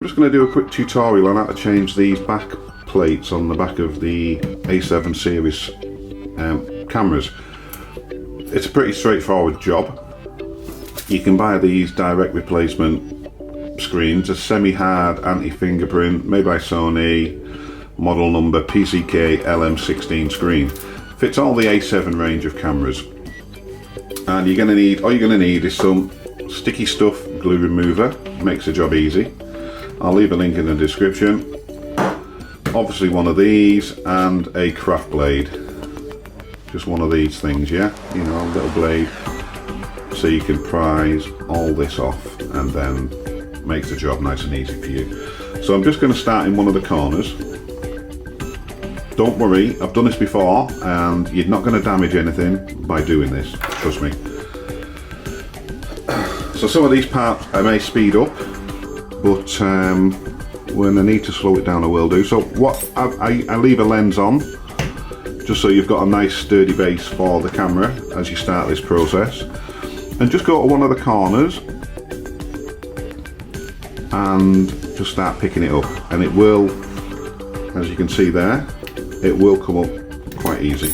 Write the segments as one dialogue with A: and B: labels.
A: I'm just going to do a quick tutorial on how to change these back plates on the back of the A7 series cameras. It's a pretty straightforward job. You can buy these direct replacement screens, a semi-hard anti-fingerprint made by Sony, model number PCK LM16 screen. Fits all the A7 range of cameras. And all you're going to need is some sticky stuff glue remover, makes the job easy. I'll leave a link in the description. Obviously one of these and a craft blade. Just one of these things, yeah? You know, a little blade so you can prise all this off and then makes the job nice and easy for you. So I'm just going to start in one of the corners. Don't worry, I've done this before and you're not going to damage anything by doing this, trust me. So some of these parts I may speed up, but when I need to slow it down I will do. So what I leave a lens on just so you've got a nice sturdy base for the camera as you start this process, and just go to one of the corners and just start picking it up, and it will, as you can see there, it will come up quite easy.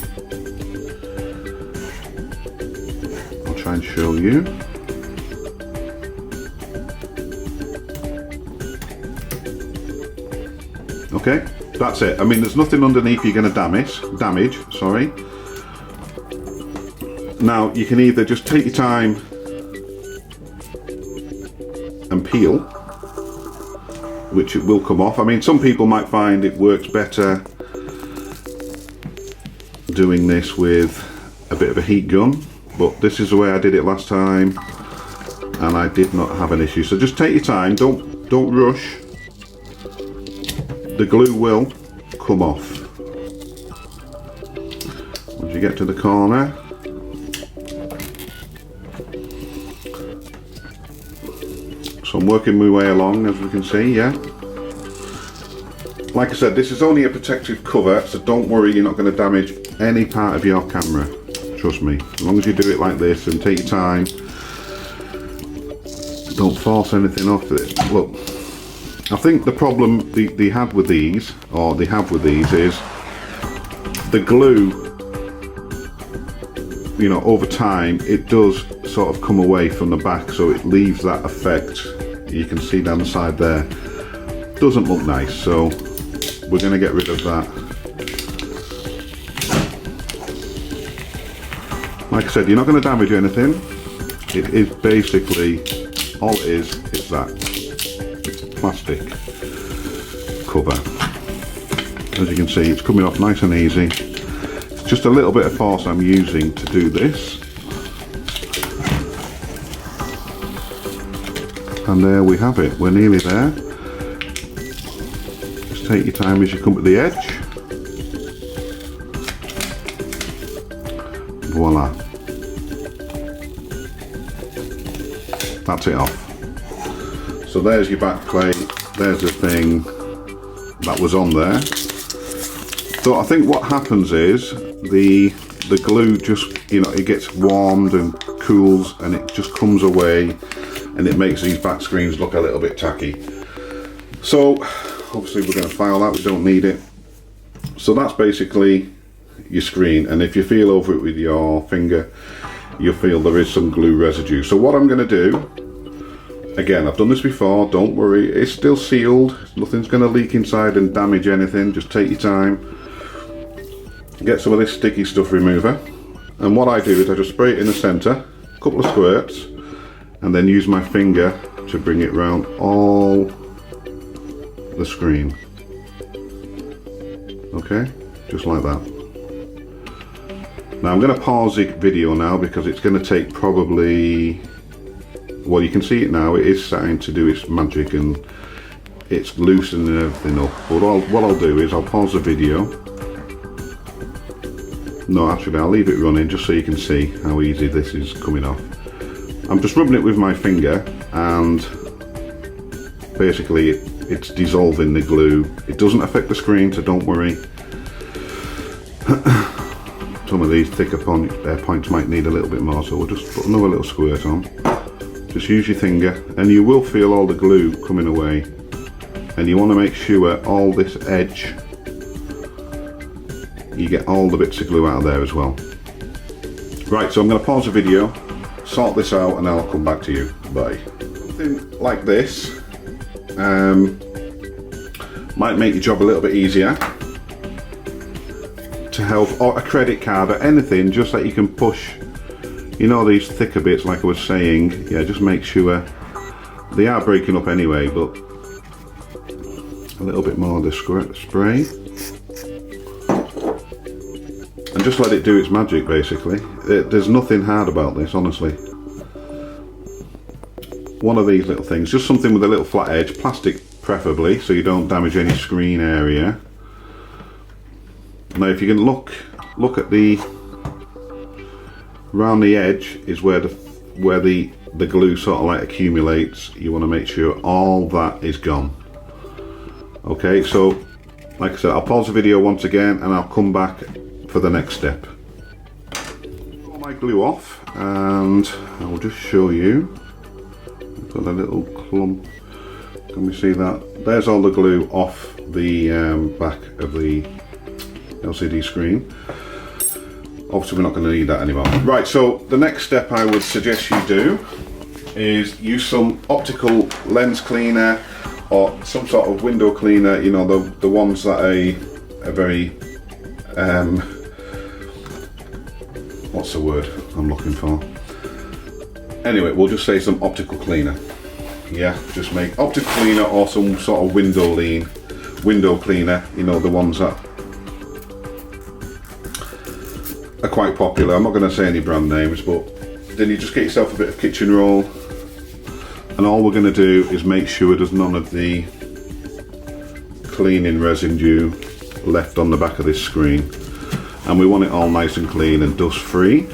A: I'll try and show you. Okay, that's it. I mean, there's nothing underneath you're going to damage, sorry. Now, you can either just take your time and peel, which it will come off. I mean, some people might find it works better doing this with a bit of a heat gun, but this is the way I did it last time and I did not have an issue. So just take your time, don't rush. The glue will come off. Once you get to the corner, so I'm working my way along, as we can see, yeah. Like I said, this is only a protective cover, so don't worry, you're not going to damage any part of your camera. Trust me, as long as you do it like this and take your time, don't force anything off it. Look, I think the problem they have with these is the glue, you know, over time it does sort of come away from the back, so it leaves that effect. You can see down the side there, doesn't look nice, so we're going to get rid of that. Like I said, you're not going to damage anything. It is basically, all it is that. Plastic cover. As you can see, it's coming off nice and easy. It's just a little bit of force I'm using to do this. And there we have it, we're nearly there. Just take your time as you come to the edge. Voila. That's it off. So there's your back plate, there's the thing that was on there. So I think what happens is the glue just, you know, it gets warmed and cools and it just comes away and it makes these back screens look a little bit tacky. So obviously we're going to file that, we don't need it. So that's basically your screen, and if you feel over it with your finger, you'll feel there is some glue residue. So what I'm going to do, again, I've done this before, don't worry, it's still sealed, nothing's going to leak inside and damage anything. Just take your time, get some of this sticky stuff remover, and what I do is I just spray it in the centre, a couple of squirts, and then use my finger to bring it round all the screen. Okay, just like that. Now I'm going to pause the video now because it's going to take probably, well, you can see it now, it is starting to do its magic and it's loosening everything up. But what I'll do is I'll pause the video. No, actually I'll leave it running just so you can see how easy this is coming off. I'm just rubbing it with my finger and basically it's dissolving the glue. It doesn't affect the screen, so don't worry. Some of these thicker points might need a little bit more, so we'll just put another little squirt on. Just use your finger and you will feel all the glue coming away. and you want to make sure all this edge, you get all the bits of glue out of there as well. Right, so I'm going to pause the video, sort this out, and then I'll come back to you. Bye. Something like this might make your job a little bit easier to help, or a credit card or anything, just that you can push, you know, these thicker bits like I was saying. Yeah, just make sure they are breaking up anyway, but a little bit more of the spray and just let it do its magic basically. There's nothing hard about this, honestly. One of these little things, just something with a little flat edge, plastic preferably, so you don't damage any screen area. Now if you can look at the, around the edge is where the glue sort of like accumulates. You want to make sure all that is gone. Okay, so like I said, I'll pause the video once again and I'll come back for the next step. Pull my glue off and I will just show you. I've got a little clump. Can we see that? There's all the glue off the back of the LCD screen. Obviously we're not going to need that anymore. Right, so the next step I would suggest you do is use some optical lens cleaner or some sort of window cleaner, you know, the ones that are very, what's the word I'm looking for? Anyway, we'll just say some optical cleaner. Yeah, just make optical cleaner or some sort of window cleaner, you know, the ones that are quite popular. I'm not going to say any brand names, but then you just get yourself a bit of kitchen roll, and all we're going to do is make sure there's none of the cleaning residue left on the back of this screen, and we want it all nice and clean and dust free.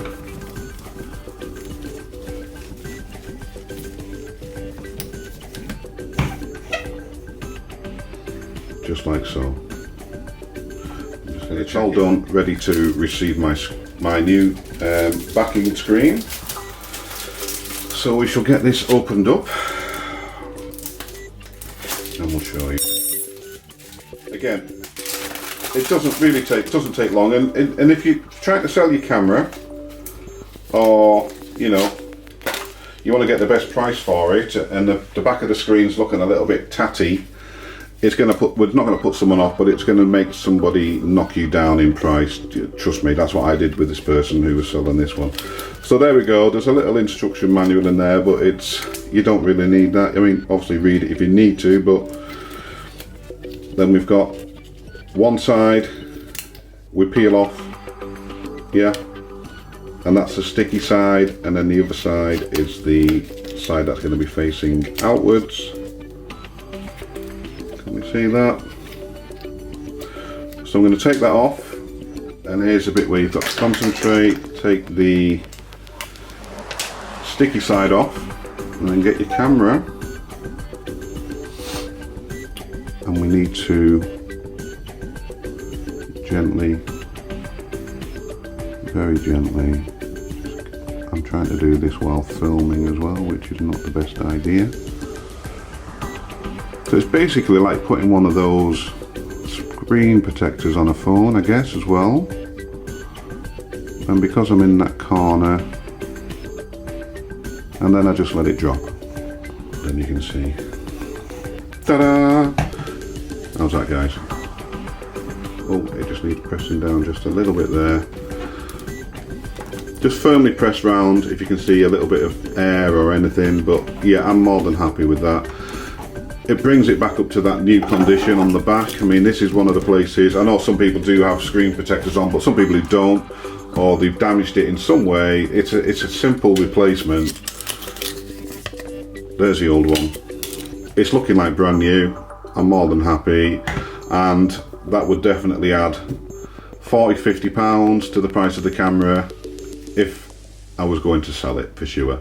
A: Just like so. It's all done, ready to receive my new backing screen. So we shall get this opened up and we'll show you. Again, it doesn't take long, and if you're trying to sell your camera, or you know, you want to get the best price for it, and the back of the screen's looking a little bit tatty, it's going to put, we're not going to put someone off, but it's going to make somebody knock you down in price. Trust me, that's what I did with this person who was selling this one. So there we go, there's a little instruction manual in there, but you don't really need that. I mean, obviously read it if you need to, but then we've got one side, we peel off, yeah, and that's the sticky side, and then the other side is the side that's going to be facing outwards. Can we see that? So I'm going to take that off, and here's the bit where you've got to concentrate. Take the sticky side off, and then get your camera, and we need to gently, very gently, I'm trying to do this while filming as well, which is not the best idea. So it's basically like putting one of those screen protectors on a phone, I guess, as well. And because I'm in that corner, and then I just let it drop. Then you can see. Ta-da! How's that, guys? Oh, it just needs pressing down just a little bit there. Just firmly press round if you can see a little bit of air or anything, but yeah, I'm more than happy with that. It brings it back up to that new condition on the back. I mean, this is one of the places, I know some people do have screen protectors on, but some people who don't, or they've damaged it in some way. It's a simple replacement. There's the old one. It's looking like brand new. I'm more than happy, and that would definitely add £40–50 to the price of the camera if I was going to sell it, for sure.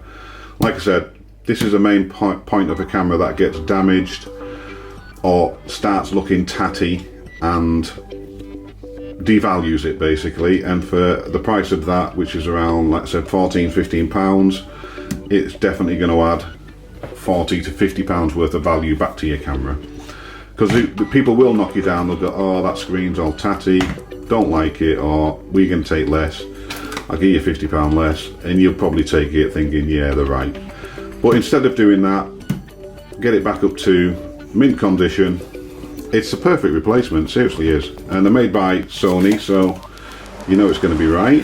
A: Like I said, this is a main point of a camera that gets damaged or starts looking tatty and devalues it basically, and for the price of that, which is around, like I said, £14–15, it's definitely going to add £40–50 worth of value back to your camera. because people will knock you down. They'll go, oh, that screen's all tatty, don't like it, or we can take less, I'll give you £50 less, and you'll probably take it thinking, yeah, they're right. But instead of doing that, get it back up to mint condition. It's a perfect replacement, seriously is. And they're made by Sony, so you know it's going to be right.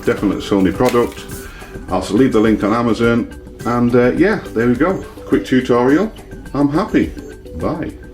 A: Definite Sony product. I'll leave the link on Amazon. And yeah, there we go. Quick tutorial. I'm happy. Bye.